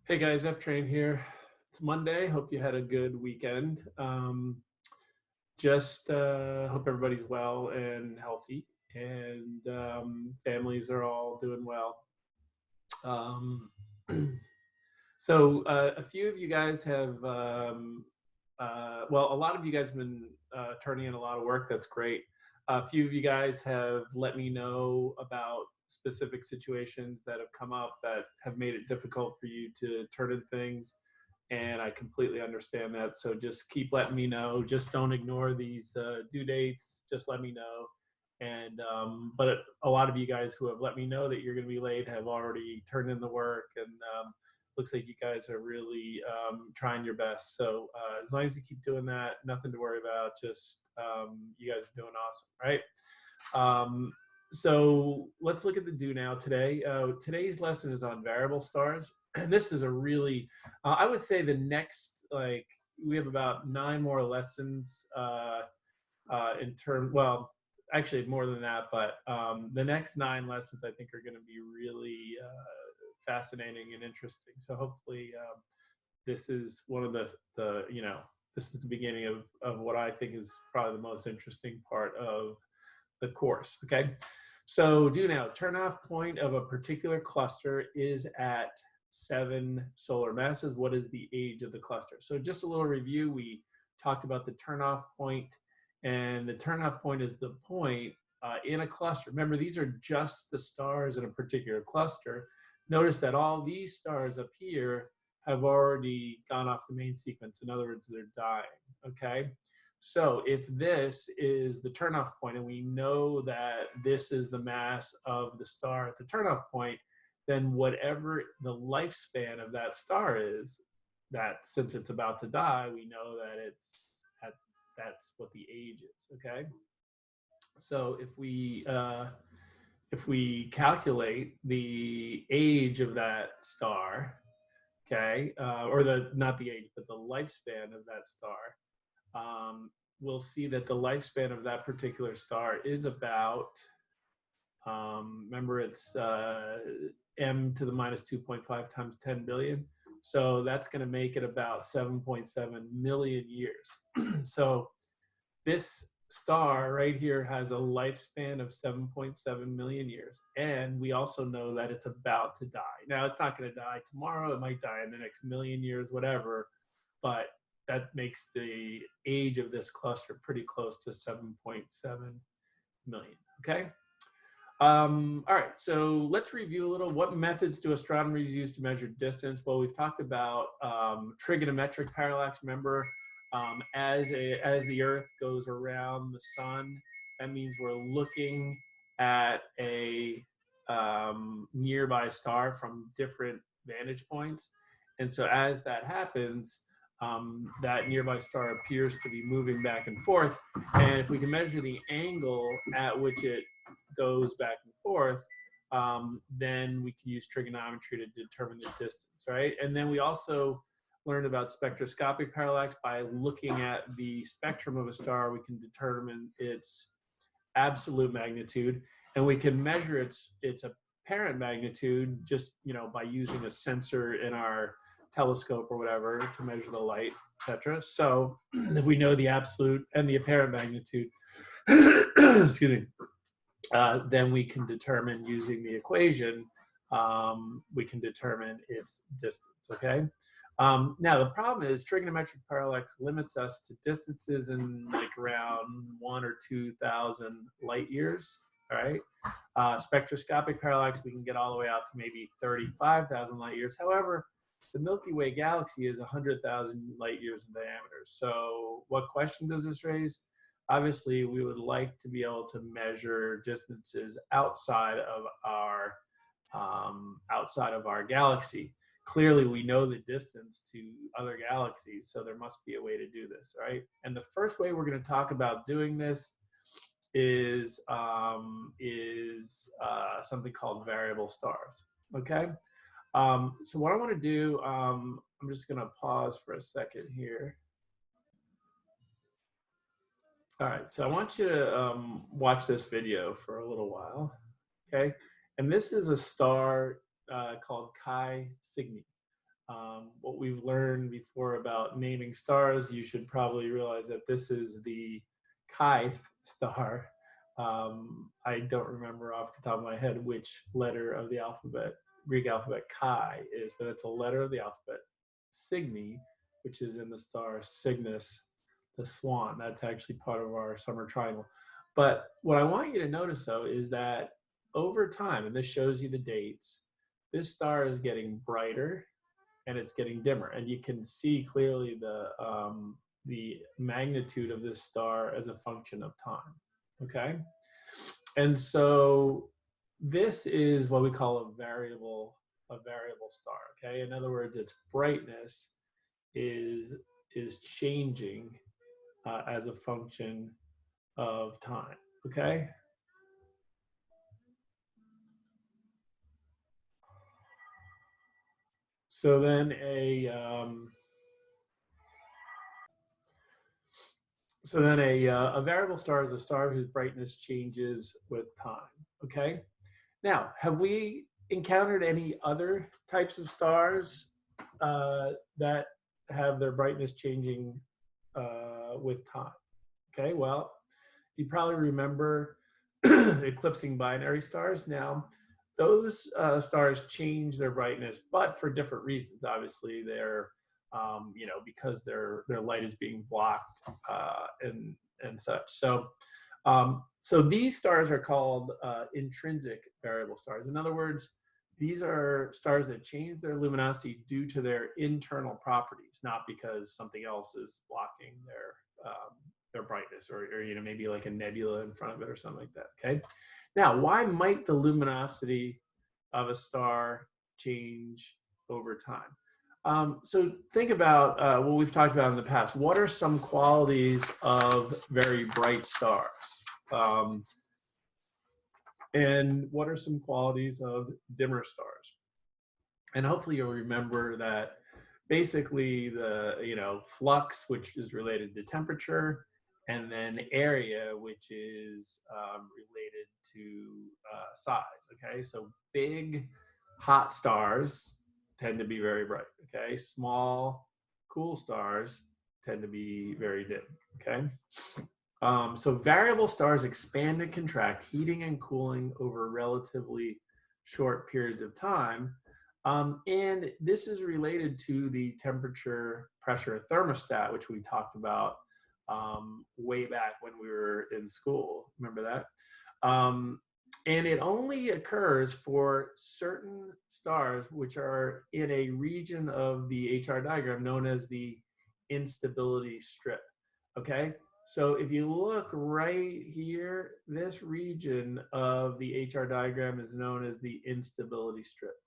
Hey guys, F Train here. It's Monday. Hope you had a good weekend. Just hope everybody's well and healthy, and families are all doing well. Um, so a few of you guys have, well, a lot of you guys have been turning in a lot of work. That's great. A few of you guys have let me know about specific situations that have come up that have made it difficult for you to turn in things. And I completely understand that. So just keep letting me know. Just don't ignore these due dates. Just let me know. And but a lot of you guys who have let me know that you're going to be late have already turned in the work, and looks like you guys are really trying your best. So as long as you keep doing that, nothing to worry about. Just you guys are doing awesome, right? Um, so let's look at the do now today. Today's lesson is on variable stars. And this is a really, I would say the next, like, we have about 9 more lessons in term, well, actually more than that, but the next 9 lessons I think are going to be really fascinating and interesting. So hopefully this is one of the this is the beginning of what I think is probably the most interesting part of the course. Okay, so do now. Turnoff point of a particular cluster is at 7 solar masses. What is the age of the cluster? So just a little review. We talked about the turnoff point, and the turnoff point is the point in a cluster. Remember, these are just the stars in a particular cluster. Notice that all these stars up here have already gone off the main sequence. In other words, they're dying. Okay. So if this is the turnoff point, and we know that this is the mass of the star at the turnoff point, then whatever the lifespan of that star is, that since it's about to die, we know that that's what the age is. Okay. So if we calculate the age of that star, okay, or the not the age, but the lifespan of that star, we'll see that the lifespan of that particular star is about, remember it's m to the minus 2.5 times 10 billion. So that's going to make it about 7.7 million years. So this star right here has a lifespan of 7.7 million years. And we also know that it's about to die. Now, it's not going to die tomorrow. It might die in the next million years, whatever. But that makes the age of this cluster pretty close to 7.7 million. Okay. All right, so let's review a little. What methods do astronomers use to measure distance? Well, we've talked about trigonometric parallax. Remember, as the Earth goes around the sun, that means we're looking at a nearby star from different vantage points. And so as that happens, that nearby star appears to be moving back and forth. And if we can measure the angle at which it goes back and forth, then we can use trigonometry to determine the distance, right? And then we also learned about spectroscopic parallax. By looking at the spectrum of a star, we can determine its absolute magnitude, and we can measure its apparent magnitude just by using a sensor in our telescope or whatever to measure the light, etc. So if we know the absolute and the apparent magnitude, excuse me, then we can determine using the equation, we can determine its distance, okay? Now, the problem is trigonometric parallax limits us to distances in like around 1 or 2,000 light years, all right? Spectroscopic parallax, we can get all the way out to maybe 35,000 light years. However, the Milky Way galaxy is 100,000 light years in diameter. So what question does this raise? Obviously, we would like to be able to measure distances outside of our galaxy. Clearly, we know the distance to other galaxies, so there must be a way to do this, right? And the first way we're going to talk about doing this is something called variable stars. Okay. So what I want to do, I'm just going to pause for a second here. All right, so I want you to watch this video for a little while, okay? And this is a star called Chi Cygni. What we've learned before about naming stars, you should probably realize that this is the Chi star. I don't remember off the top of my head which letter of the alphabet, Greek alphabet Chi is, but it's a letter of the alphabet. Cygni, which is in the star Cygnus, the swan. That's actually part of our summer triangle. But what I want you to notice, though, is that over time, and this shows you the dates, this star is getting brighter and it's getting dimmer, and you can see clearly the magnitude of this star as a function of time. Okay, and so this is what we call a variable star. Okay, in other words, its brightness is changing as a function of time. Okay. So then a variable star is a star whose brightness changes with time. Okay. Now, have we encountered any other types of stars that have their brightness changing with time? Okay. Well, you probably remember eclipsing binary stars. Now, those stars change their brightness, but for different reasons. Obviously, they're because their light is being blocked and such. So these stars are called intrinsic variable stars. In other words, these are stars that change their luminosity due to their internal properties, not because something else is blocking their brightness, or maybe like a nebula in front of it or something like that. Okay. Now, why might the luminosity of a star change over time? So think about what we've talked about in the past. What are some qualities of very bright stars? And what are some qualities of dimmer stars? And hopefully you'll remember that basically the flux, which is related to temperature, and then area, which is related to size. Okay, so big hot stars tend to be very bright. Okay, small cool stars tend to be very dim. Okay. So variable stars expand and contract, heating and cooling over relatively short periods of time. And this is related to the temperature pressure thermostat, which we talked about way back when we were in school. Remember that? And it only occurs for certain stars which are in a region of the HR diagram known as the instability strip. Okay, so if you look right here, this region of the HR diagram is known as the instability strip.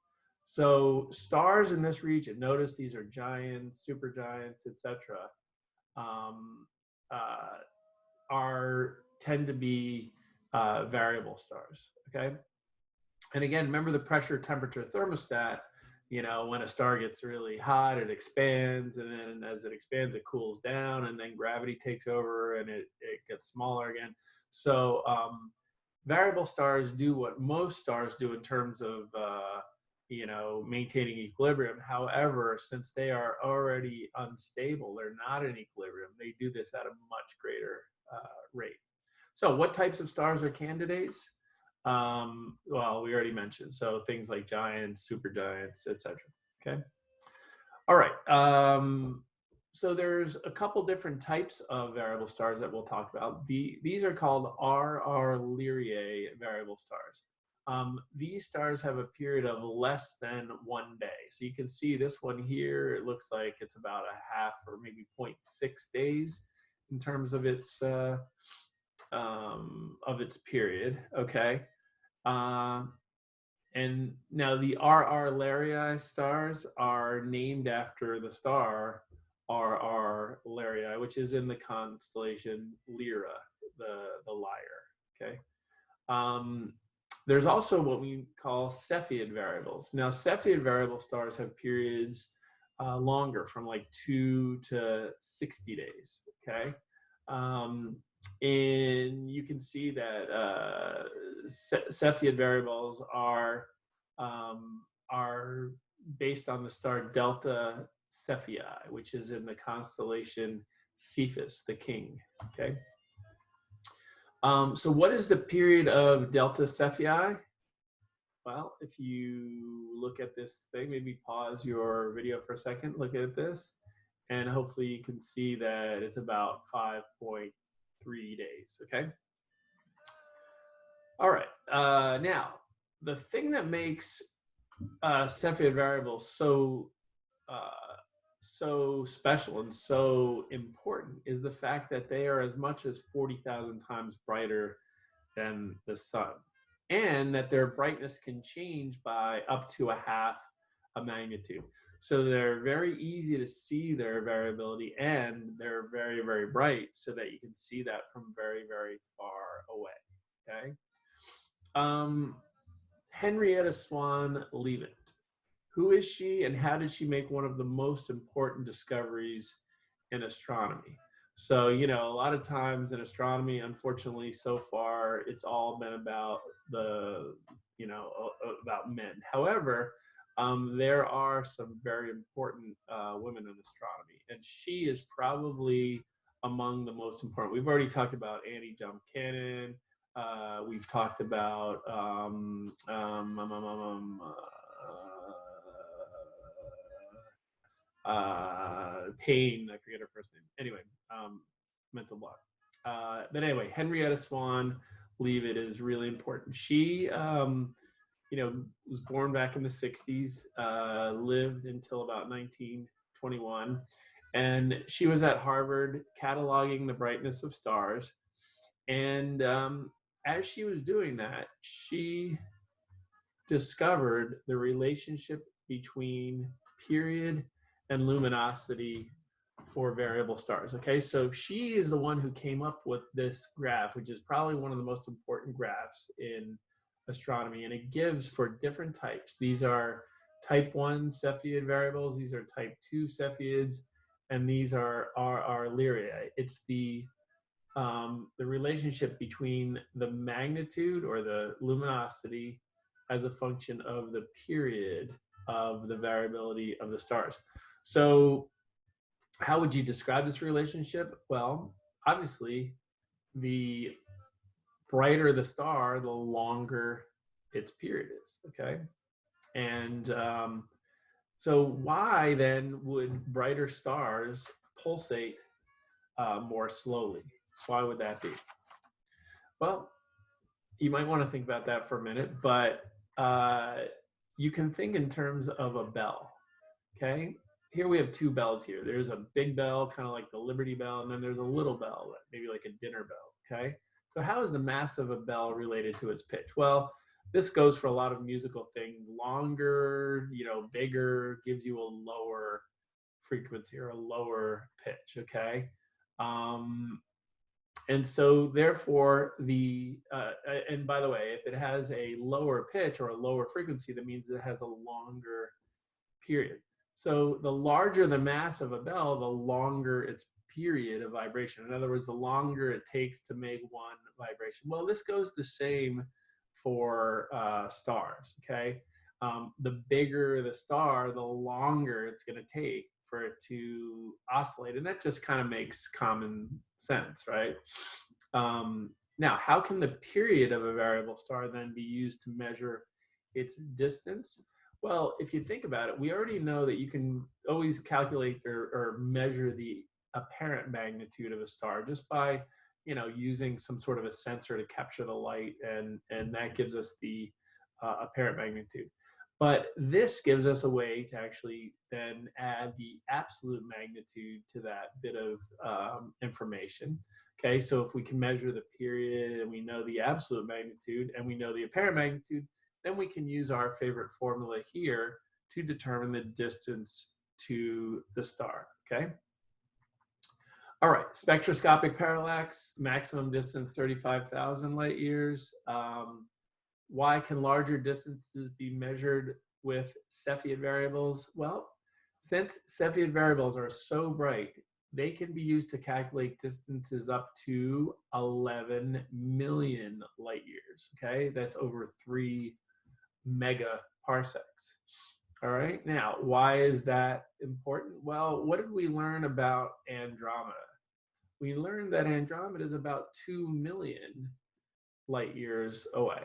So stars in this region, notice these are giants, supergiants, etc., tend to be variable stars. Okay, and again, remember the pressure temperature thermostat. When a star gets really hot, it expands, and then as it expands, it cools down, and then gravity takes over, and it gets smaller again. So variable stars do what most stars do in terms of maintaining equilibrium. However, since they are already unstable, they're not in equilibrium, they do this at a much greater rate. So what types of stars are candidates? Well, we already mentioned, so things like giants, supergiants, etc. Okay. All right. So there's a couple different types of variable stars that we'll talk about. These are called RR Lyrae variable stars. These stars have a period of less than 1 day. So you can see this one here, it looks like it's about a half or maybe 0.6 days in terms of its period. Okay. And now the RR Lyrae stars are named after the star RR Lyrae, which is in the constellation Lyra, the lyre. Okay. There's also what we call Cepheid variables. Now, Cepheid variable stars have periods longer, from like 2 to 60 days. Okay. And you can see that Cepheid variables are based on the star Delta Cephei, which is in the constellation Cephus, the king. Okay. So what is the period of Delta Cephei? Well, if you look at this thing, maybe pause your video for a second, look at this, and hopefully you can see that it's about 5.3 days, okay? All right, now, the thing that makes Cepheid variables so special and so important is the fact that they are as much as 40,000 times brighter than the sun, and that their brightness can change by up to a half a magnitude. So they're very easy to see their variability, and they're very, very bright so that you can see that from very, very far away, okay? Henrietta Swan Leavitt. Who is she, and how did she make one of the most important discoveries in astronomy? So, you know, a lot of times in astronomy, unfortunately, so far, it's all been about about men. However, there are some very important women in astronomy, and she is probably among the most important. We've already talked about Annie Jump Cannon. We've talked about Payne, I forget her first name. Anyway, mental block. But anyway, Henrietta Swan Leavitt is really important. She, was born back in the 60s, lived until about 1921. And she was at Harvard cataloging the brightness of stars. And as she was doing that, she discovered the relationship between period and luminosity for variable stars. Okay, so she is the one who came up with this graph, which is probably one of the most important graphs in astronomy, and it gives for different types. These are type 1 Cepheid variables, these are type 2 Cepheids, and these are Lyrae. It's the relationship between the magnitude or the luminosity as a function of the period of the variability of the stars. So how would you describe this relationship? Well, obviously, the brighter the star, the longer its period is, okay? And so why then would brighter stars pulsate more slowly? Why would that be? Well, you might want to think about that for a minute, but you can think in terms of a bell, okay? Here we have two bells here. There's a big bell, kind of like the Liberty Bell, and then there's a little bell, maybe like a dinner bell, okay? So how is the mass of a bell related to its pitch? Well, this goes for a lot of musical things. Longer, bigger gives you a lower frequency or a lower pitch, okay? And so therefore and by the way, if it has a lower pitch or a lower frequency, that means it has a longer period. So the larger the mass of a bell, the longer its period of vibration. In other words, the longer it takes to make one vibration. Well, this goes the same for stars, okay? The bigger the star, the longer it's going to take for it to oscillate. And that just kind of makes common sense, right? Now, how can the period of a variable star then be used to measure its distance? Well, if you think about it, we already know that you can always calculate or measure the apparent magnitude of a star just by, using some sort of a sensor to capture the light, and that gives us the apparent magnitude. But this gives us a way to actually then add the absolute magnitude to that bit of information. Okay, so if we can measure the period and we know the absolute magnitude and we know the apparent magnitude, then we can use our favorite formula here to determine the distance to the star, okay? All right, spectroscopic parallax, maximum distance 35,000 light years. Why can larger distances be measured with Cepheid variables? Well, since Cepheid variables are so bright, they can be used to calculate distances up to 11 million light years, okay? That's over 3 megaparsecs. All right, now, why is that important? Well, what did we learn about Andromeda? We learned that Andromeda is about 2 million light years away.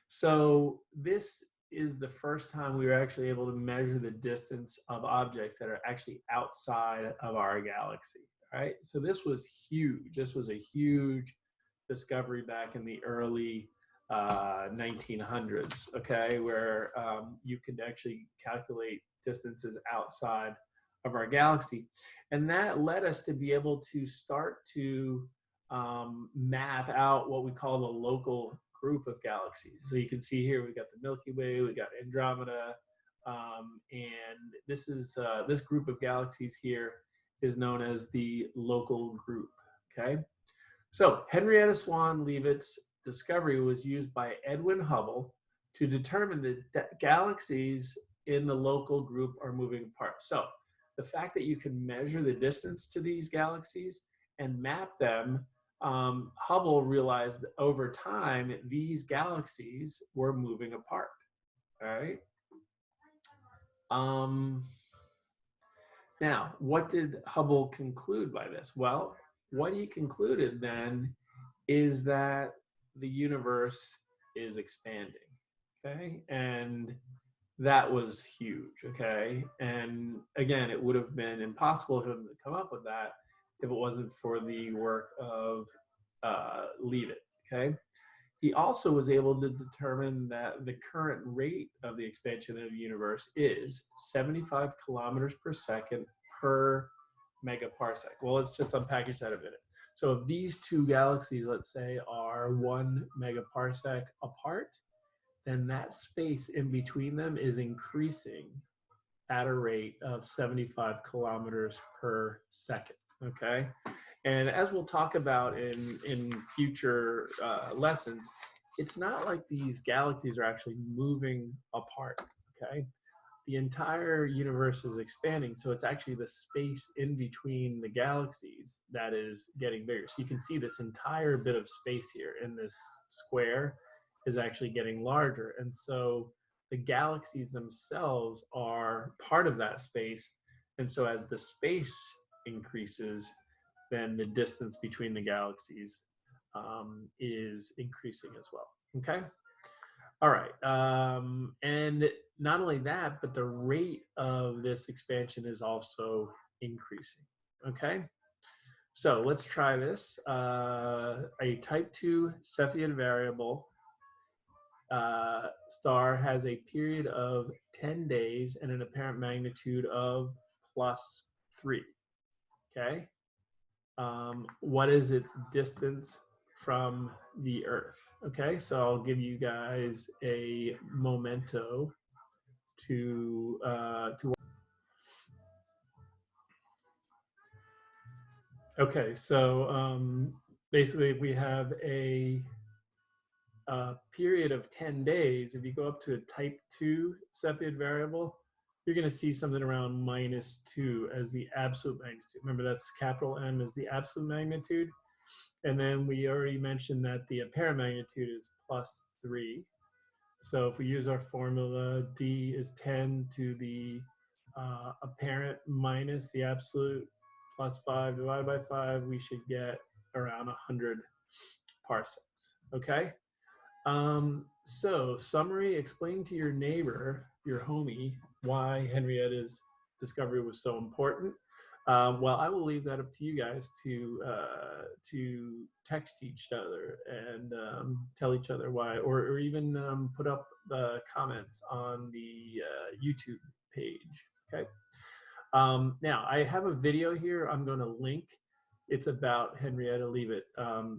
So this is the first time we were actually able to measure the distance of objects that are actually outside of our galaxy, right? So this was huge. This was a huge discovery back in the early 1900s, okay, where you could actually calculate distances outside of our galaxy. And that led us to be able to start to map out what we call the local group of galaxies. So you can see here, we've got the Milky Way, we've got Andromeda, and this group of galaxies here is known as the local group, okay? So Henrietta Swan Leavitt's discovery was used by Edwin Hubble to determine that galaxies in the local group are moving apart. So the fact that you can measure the distance to these galaxies and map them, Hubble realized that over time, these galaxies were moving apart, all right? Now, what did Hubble conclude by this? Well, what he concluded then is that the universe is expanding, okay? And that was huge, okay? And again, it would have been impossible for him to come up with that if it wasn't for the work of Leavitt, okay? He also was able to determine that the current rate of the expansion of the universe is 75 kilometers per second per megaparsec. Well, let's just unpackage that a minute. So if these two galaxies, let's say, are 1 megaparsec apart, then that space in between them is increasing at a rate of 75 kilometers per second, okay? And as we'll talk about in future lessons, it's not like these galaxies are actually moving apart, okay? The entire universe is expanding, so it's actually the space in between the galaxies that is getting bigger. So you can see this entire bit of space here in this square is actually getting larger. And so the galaxies themselves are part of that space. And so as the space increases, then the distance between the galaxies is increasing as well. Okay. All right. And not only that, but the rate of this expansion is also increasing. Okay. So let's try this. A type 2 Cepheid variable star has a period of 10 days and an apparent magnitude of +3. Okay. What is its distance from the Earth? Okay, so I'll give you guys a memento to work. Okay, so basically we have a period of 10 days. If you go up to a type 2 Cepheid variable, you're going to see something around -2 as the absolute magnitude. Remember, that's capital M is the absolute magnitude. And then we already mentioned that the apparent magnitude is +3. So if we use our formula, D is 10 to the apparent minus the absolute +5 divided by 5, we should get around 100 parsecs, okay? So summary, explain to your neighbor, your homie, why Henrietta's discovery was so important. Well, I will leave that up to you guys to text each other and tell each other why, or even put up the comments on the YouTube page. Okay. Now I have a video here. I'm going to link. It's about Henrietta Leavitt.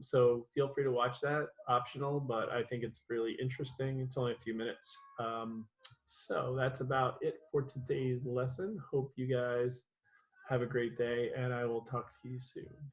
So feel free to watch that. Optional, but I think it's really interesting. It's only a few minutes. So that's about it for today's lesson. Hope you guys have a great day, and I will talk to you soon.